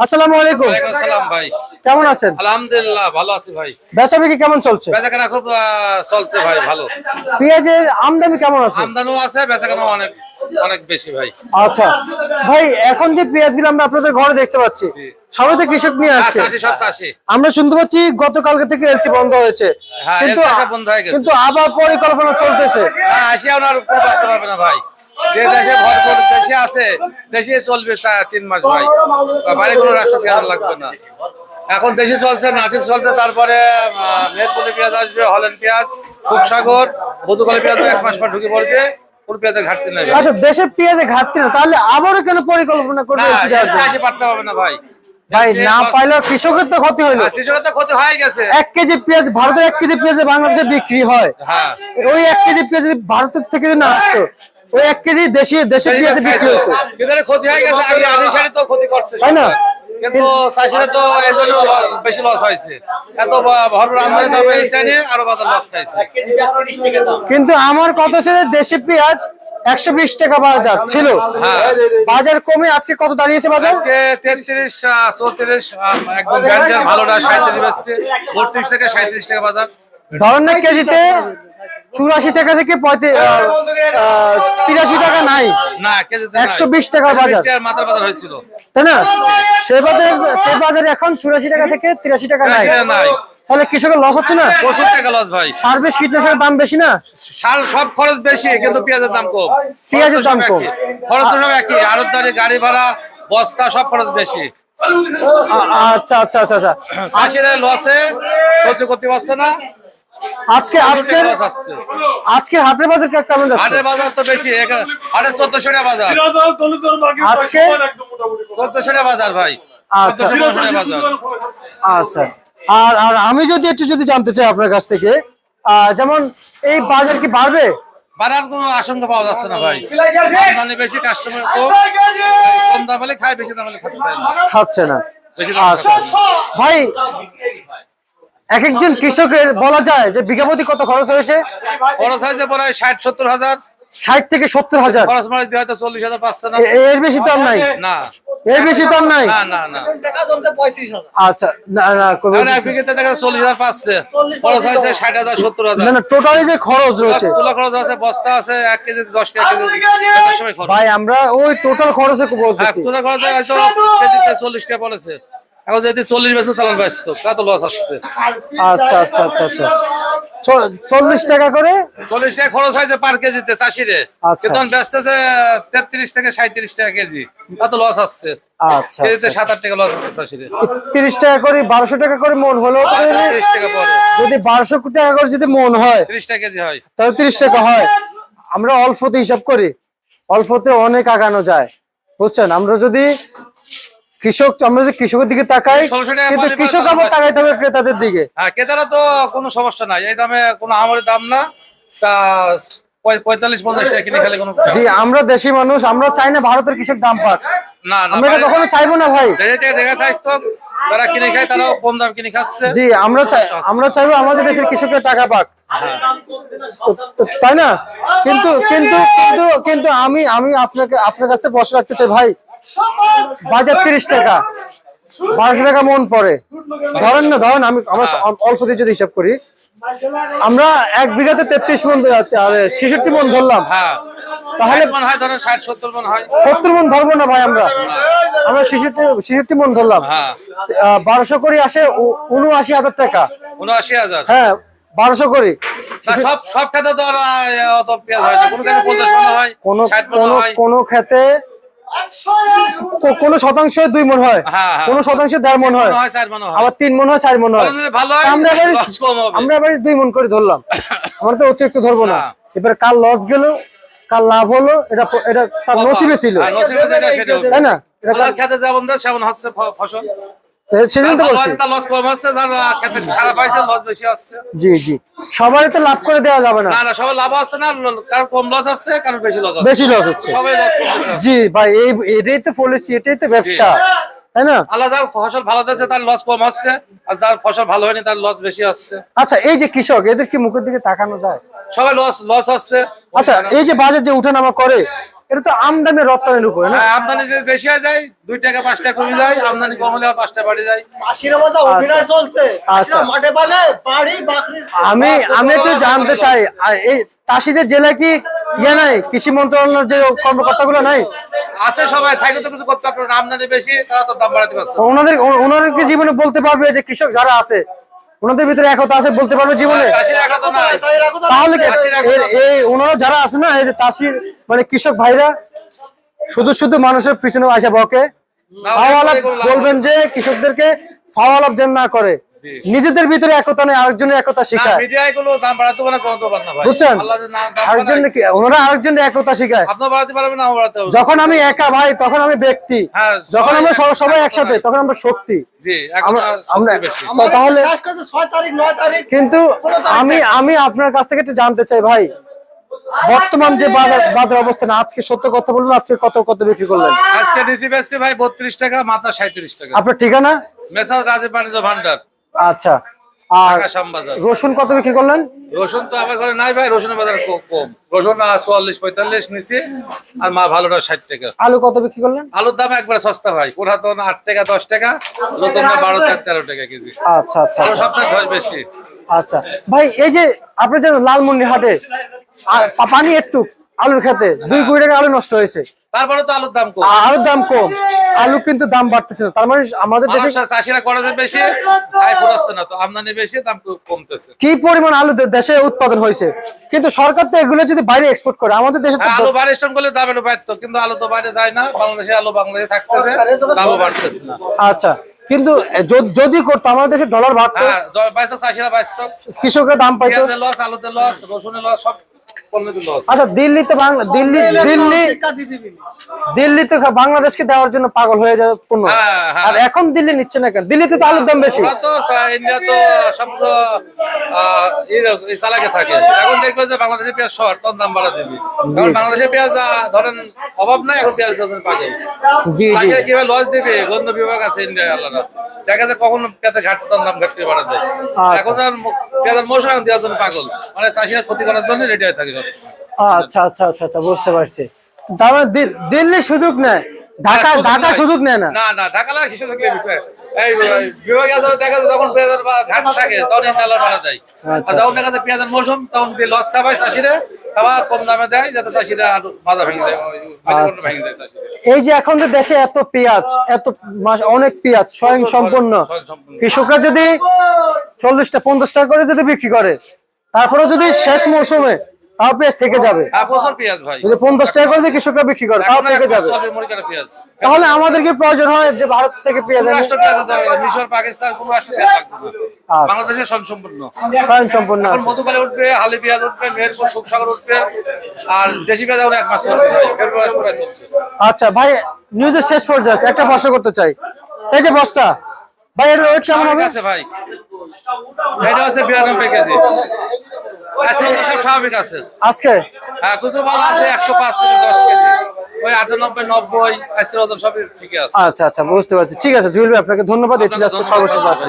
আসসালামু আলাইকুম। ওয়ালাইকুম আসসালাম ভাই। কেমন আছেন? আলহামদুলিল্লাহ ভালো আছি ভাই। বেচাবিক্রি কেমন চলছে? বেচাকেনা খুব চলছে ভাই ভালো। পেঁয়াজের আমদানি কেমন আছে? আমদানিও আছে বেচাকেনাও অনেক অনেক বেশি ভাই। আচ্ছা ভাই, এখন যে পেঁয়াজগুলো আমরা আপনাদের ঘরে দেখতে পাচ্ছি সবাই তো কৃষক নিয়ে আসছে। সব চাষি। আমরা শুনতে পাচ্ছি গতকালকে থেকে এলসি বন্ধ হয়েছে, হ্যাঁ, কিন্তু এলসি বন্ধ হয়ে গেছে। কিন্তু আবার পরিকল্পনা চলতেছে। আসিয়া আর পুরো পারতে পারবে না ভাই। যে দেশে ভরপুর দেশে আছে দেশে চলবে 3 মাস ভাই। বাইরে কোনো রাষ্ট্র পেঁয়াজ লাগবে না। এখন দেশে চলছে, নাসিক চলছে, তারপরে মেহেরপুরে পেঁয়াজ আসবে, হল্যান্ড পেঁয়াজ, সুখসাগর, মধুকলে পেঁয়াজ 1 মাস পর ঢুকে পড়বে। কোন পেঁয়াজের ঘাটতি নাই। আচ্ছা, দেশে পেঁয়াজের ঘাটতি না, তাহলে আবারও কেন পরিকল্পনা করবে? আসি পারতে পারবে না ভাই। ভাই না পাইলে কৃষকের তো ক্ষতি হইলো। কৃষকের তো ক্ষতি হয়ে গেছে। 1 কেজি পেঁয়াজ, ভারতের 1 কেজি পেঁয়াজ বাংলাদেশে বিক্রি হয়। হ্যাঁ, ওই 1 কেজি পেঁয়াজ যদি ভারতের থেকে না আসতো, ওই 1 কেজি দেশে পেঁয়াজ বিক্রি হতো। এদের ক্ষতি হয়ে গেছে, আগে আদেশ সারি তো ক্ষতি করছে তাই না? কিন্তু চাষিরা তো এই জন্য বেশি লস হয়েছে। এত ভরপুর আমদানি তারপরে নিয়ে আরো বাজার লস খাইছে। কিন্তু আমার কথা ছিল দেশি পেঁয়াজ 120 টাকা বাজার ছিল। হ্যাঁ, বাজার কমে আজকে কত দাঁড়িয়েছে বাজার? আজকে 33 34 একদম ব্র্যান্ডের ভালোটা 37 বেচছে, 32 থেকে 37 টাকা বাজার। ধরেন না কেজিতে 84 টাকা থেকে 83 টাকা নাই, না কেজিতে 120 টাকার বাজার। মাত্রা বাজার হয়েছিল, তাই না? সে বাজারে এখন 84 টাকা থেকে 83 টাকা নাই। তাহলে কৃষকের লস হচ্ছে না? প্রচুর টাকা লস ভাই। সার্ভিস কীটনাশকের দাম বেশি না? সার সব খরচ বেশি, কিন্তু পেঁয়াজের দাম কম। পেঁয়াজের দাম কম, খরচ তো সব একই, আড়তদারি, গাড়ি ভাড়া, বস্তা সব খরচ বেশি। আচ্ছা আচ্ছা আচ্ছা আচ্ছা। চাষিরা লসে সহ্য করতে পারছে না। আজকের হাটের বাজার কেমন যাচ্ছে? হাটের বাজার তো বেশি, হাটের 1400 টাকা বাজার। আজকে 1400 টাকা বাজার ভাই। আচ্ছা 1400 টাকা বাজার। আচ্ছা, আর আর আমি যদি জানতে চাই আপনার কাছ থেকে, যেমন এই বাজার কি বাড়বে? বাড়ার কোনো আশঙ্কা পাওয়া যাচ্ছে না ভাই। আমদানি বেশি, কাস্টমার কম দাম হলে খায়, বেশি দাম হলে খাচ্ছে না। বেশি দাম আচ্ছা ভাই, এক একজন কৃষকের বলা যায় যে বিঘাপতি কত খরচ হয়েছে? খরচ হয়েছে প্রায় 60-70 হাজার। 60 থেকে 70 হাজার খরচ মানে দিয়ে হয়তো 40 হাজার পাচ্ছে না। এর বেশি তো আর নাই। না, এর বেশি তো আর নাই। না না না। আচ্ছা, না না, এক বিঘাতে দেখা 40 হাজার পাচ্ছে, খরচ হয়েছে 60 হাজার 70 হাজার। না না, টোটালি যে খরচ রয়েছে, তুলা খরচ আছে, বস্তা আছে, 1 কেজি 10 টাকা কেজি সময় খরচ। ভাই আমরা ওই টোটাল খরচে বলতেছি। তুলা খরচ হয়তো কেজিতে 40 টাকা বলেছে, এখন যদি 40 বেচে চালান ব্যস্ত, কত লস আসছে। আচ্ছা আচ্ছা আচ্ছা আচ্ছা, 40 টাকা করে 40 টাকা খরচ হয়েছে পার কেজিতে চাষিরে। আচ্ছা। কিন্তু বেচতেছে 33 থেকে 37 টাকা কেজি, কত লস আসছে। আচ্ছা, কেজিতে 7-8 টাকা লস হচ্ছে চাষিরে। 30 টাকা করে 1200 টাকা করে মন হলো, 30 টাকা পরে যদি 1200 টাকা করে যদি মন হয় 30 টাকা কেজি হয়, তাহলে 30 টাকা হয়। আমরা অল্পতে হিসাব করি, অল্পতে অনেক আগানো যায়, বুঝছেন? আমরা যদি কৃষকের দিকে তাকাই, কিন্তু কৃষক আবার তাকাইতে হবে ক্রেতাদের দিকে। হ্যাঁ, ক্রেতারা তো কোনো সমস্যা নাই, এই দামে কোনো আমাদের দাম না। 45-50 টাকা কিনে খেলে কোনো। জি, আমরা দেশি মানুষ, আমরা চাই না ভারতের কৃষক দাম পাক। না না, আমরা কখনো চাইবো না ভাই। যারা কিনে খায় তারাও কম দাম কিনে খাচ্ছে। জি, আমরা চাইবো আমাদের দেশের কৃষকের টাকা পাক, তাই না? কিন্তু কিন্তু কিন্তু কিন্তু আমি আপনার কাছ থেকে প্রশ্ন রাখতে চাই ভাই, বাজার 30 টাকা, 1200 টাকা মন পড়ে, ধরেন আমি অল্প দিয়ে যদি হিসাব করি, আমরা 1 বিঘাতে 33 মন 66 মন ধরলাম। হ্যাঁ, তাহলে মন হয়, ধরেন 60-70 মন হয়। 70 মন ধরবো না ভাই, আমরা 66 মন ধরলাম। হ্যাঁ, 1200 করে আসে 79,000 টাকা। 79,000। হ্যাঁ, 1200 করে। সব খেতে তো আর অত পেঁয়াজ হয় না, কোনো খেতে 50 মন হয়, 60 মন হয়, কোন খেতে কোন শতাংশ 2 মন হয়, কোন শতাংশ 1.5 মন হয়, 4 মন হয়, আবার 3 মন হয়, 4 মন হয়। আমরা এবার 2 মন করে ধরলাম, আমরা তো অতিরিক্ত ধরবো না। এবার কাল লস গেল, কাল লাভ হলো, এটা তার নসিবে ছিল, তাই না? এটা খেতে যেমন সেমন হচ্ছে ফসল। সেদিন তো বলছি লস কম হচ্ছে, যার খেতে খারাপ হয়েছে লস বেশি হচ্ছে। জি জি, সবারই তো লাভ করে দেওয়া যাবে না। না না, সবাই লাভ হচ্ছে না, কারণ কম লস হচ্ছে, কারণ বেশি লস হচ্ছে। সবাই লস করছে। জি ভাই, এটাই তো পলিসি, এটাই তো ব্যবসা, তাই না? আল্লাহ যার ফসল ভালো দিচ্ছে তার লস কম হচ্ছে, আর যার ফসল ভালো হয়নি তার লস বেশি হচ্ছে। আচ্ছা, এই যে কৃষক, এদের কি মুখের দিকে তাকানো যায়? সবাই লস হচ্ছে। আচ্ছা, এই যে বাজার যে উঠানামা করে, এটা তো আমদানি রপ্তানির উপরে না? হ্যাঁ, আমদানি যদি বেশি হয়ে যায় 2 টাকা 5 টাকা কমে যায়, আমদানি কম হলে আর 5 টাকা বাড়ে যায়। অভিনয় চলছে আচ্ছা। মাঠে পালে বাড়ি বাকরি আমি একটু জানতে চাই, এই চাষিদের জেলায় কি ইয়ে নাই, কৃষি মন্ত্রণালয়ের যে কর্মকর্তাগুলো নাই? আছে সবাই, থাকলে তো কিছু করতে পারবে না। আমদানি বেশি, তারা তো দাম বাড়াতে পারছে না। ওনাদের কি জীবনে বলতে পারবে যে কৃষক যারা আছে ওনাদের ভিতরে একতা আছে, বলতে পারবে জীবনে? চাষির একতা নাই। তাহলে কি চাষির একতা নাই। এই ওনারা যারা আছে না, এই যে চাষির মানে কৃষক ভাইরা শুধু শুধু মানুষের পিছনে আসে বকে, না, ফাওয়ালাপ কোনো লাভ বলবেন যে কৃষকদেরকে ফাওয়ালাপ যেন না করে, জি। নিজেদের ভিতরে একতা নেই, আরেকজনের একতা না, শিখায়। মিডিয়ায় কোনো দাম বাড়াতে পারে না, কমাতে পারে না ভাই। বুঝছেন? আল্লাহ যদি না দাম আরেকজন বাড়ায়, কি ওনারা আরেকজনের একতা শিখায়। আপনিও বাড়াতে পারবেন না, বাড়াতে হবে। যখন আমি একা ভাই তখন আমি ব্যক্তি, হ্যাঁ, যখন আমরা সবাই একতা একসাথে নাই। তখন আমরা শক্তি। জি, আমরা আমরা আমরা বেশি। তাহলে শেষ করছে 6 তারিখ 9 তারিখ কিন্তু আমি আপনার কাছ থেকে একটু জানতে চাই ভাই, বর্তমান যে বাজার অবস্থান, আজকে সত্য কথা বলুন, আজকে কত বিক্রি করলেন? আজকে ডিসি বেচছি ভাই 32 টাকা, মাথা 37 টাকা। আপনার ঠিকানা? মেসাজ রাজীব বাণিজ্য ভান্ডার, আচ্ছা। আর ঢাকা শ্যামবাজার। রসুন কত বিক্রি করলেন? রসুন তো আমার ঘরে নাই ভাই, রসুনের বাজার খুব কম। রসুন 44-45 নিচে, আর মা ভালোটা 60 টাকা। আলু কত বিক্রি করলেন? আলুর দাম একবারে সস্তা ভাই, পুরাতন 8 টাকা 10 টাকা, নতুন 12-13 টাকা কেজি। আচ্ছা আচ্ছা আলু আচ্ছা। সপ্তাহে ধস বেশি। আচ্ছা ভাই, এই যে আপনি যে লালমন্ডি হাটে আর পানি একটু আলুর খেতে 2 কোটি টাকা আলু নষ্ট হয়েছে, তারপরে তো আলুর দাম কম। আলুর দাম কম, আলু কিন্তু দাম বাড়তেছে না, তার মানে আমাদের দেশে মানুষ চাষিরা করে যে বেশি, আয় ফুরাচ্ছে না, তো আমদানি বেশি, দাম কমতেছে। কি পরিমাণ আলু দেশে উৎপাদন হয়েছে, কিন্তু সরকার তো এগুলো যদি বাইরে এক্সপোর্ট করে, আমাদের দেশে তো হ্যাঁ, আলু বাইরে স্টোন করলে দাম একটু বাড়তো, কিন্তু আলু তো বাইরে যায় না। বাংলাদেশে আলু বাংলাদেশে থাকতেছে, দামও বাড়তেছে না। আচ্ছা, কিন্তু যদি করতো আমাদের দেশে ডলার বাড়তো, হ্যাঁ, বাইতো চাষিরা বাঁচতো। কৃষকরা দাম পাইতো। পেঁয়াজের লস, আলুতে লস, রসুনের লস, সব পণ্যের লস। আচ্ছা, দিল্লিতে দিল্লি তো বাংলাদেশকে দেওয়ার জন্য পাগল হয়ে যায় পণ্য, হ্যাঁ, হ্যাঁ। আর এখন দিল্লি নিচ্ছে না কেন? দিল্লিতে তো আলুর দাম বেশি। ওরা তো ইন্ডিয়া তো সব চালাকে থাকে। এখন দেখবে যে বাংলাদেশের পেঁয়াজ শর্ট, তখন দাম বাড়া দিবি। কারণ বাংলাদেশের পেঁয়াজ ধরেন অভাব নাই, এখন পেঁয়াজ ডজন পাবে। জি জি। চাষিরা কিভাবে লস দিবে, গন্ধ বিভাগ আছে ইন্ডিয়ায় আলাদা, দেখা যায় কখন পেঁয়াজের ঘাটতি, তখন দাম ঘাটতি বাড়া যায়। আচ্ছা। এখন আর পেঁয়াজের মৌসুম এখন দেওয়ার জন্য পাগল, মানে চাষিরা ক্ষতি করার জন্য রেডি হয়ে থাকে সব। আচ্ছা আচ্ছা আচ্ছা আচ্ছা, বুঝতে পারছি। তার মানে দিল্লি সুযোগ নেয়, ঢাকা সুযোগ নেয় না। না না, ঢাকা লাগা শিশু থাকলে বিষয় এই বিভাগে আসলে দেখা যায় যখন পেঁয়াজের ঘাট থাকে তখন ইন্টারলার বাড়া দেয়। আচ্ছা। আর যখন দেখা যায় পেঁয়াজের মৌসুম, তখন লস খাবায় চাষিরা, খাবার কম দামে দেয়, যাতে চাষিরা বাজার ভেঙে দেয়, আচ্ছা। ভেঙে দেয় চাষিরা। এই যে এখন যে দেশে এত পেঁয়াজ, অনেক পেঁয়াজ স্বয়ং সম্পূর্ণ, স্বয়ংসম্পূর্ণ। কৃষকরা যদি 40-50 টাকা করে যদি বিক্রি করে, তারপরে যদি শেষ মৌসুমে তাও পেঁয়াজ থেকে যাবে। হ্যাঁ, প্রচুর পেঁয়াজ ভাই। যদি 50 টাকা করে যদি কৃষকরা বিক্রি করে, তাও এখন থেকে যাবে। মরিকাটা পেঁয়াজ। তাহলে আমাদের কি প্রয়োজন হয় যে ভারত থেকে পেঁয়াজ কোন আনি? রাষ্ট্র পেঁয়াজের দরকার নেই, মিশর, পাকিস্তান, কোন রাষ্ট্র পেঁয়াজ লাগবে না। আচ্ছা। বাংলাদেশের স্বয়ংসম্পূর্ণ। স্বয়ং সম্পূর্ণ এখন আছে। মধুকালে উঠবে, হালি পেঁয়াজ উঠবে, মেহেরপুর, সুখসাগর উঠবে, আর দেশি পেঁয়াজ এখন 1 মাস চলবে ভাই। ফেব্রুয়ারি শুরু চলছে। আচ্ছা ভাই, নিউজের শেষ পর্যায়ে একটা প্রশ্ন করতে চাই। এই যে বস্তা ভাই, এর ওয়েট কেমন স্বাভাবিক হবে? আছে ভাই, এটা হচ্ছে 92 কেজি। আজকে তো সব স্বাভাবিক আছে। আজকে হ্যাঁ, কিছু মাল আছে 105 কেজি, 10 কেজি, ওই 98, 90, আজকের ওজন সবই ঠিক আছে। আচ্ছা আচ্ছা, বুঝতে পারছি। ঠিক আছে জুয়েল ভাই, আপনাকে ধন্যবাদ। এই ছিল আজকে সর্বশেষ বার্তা।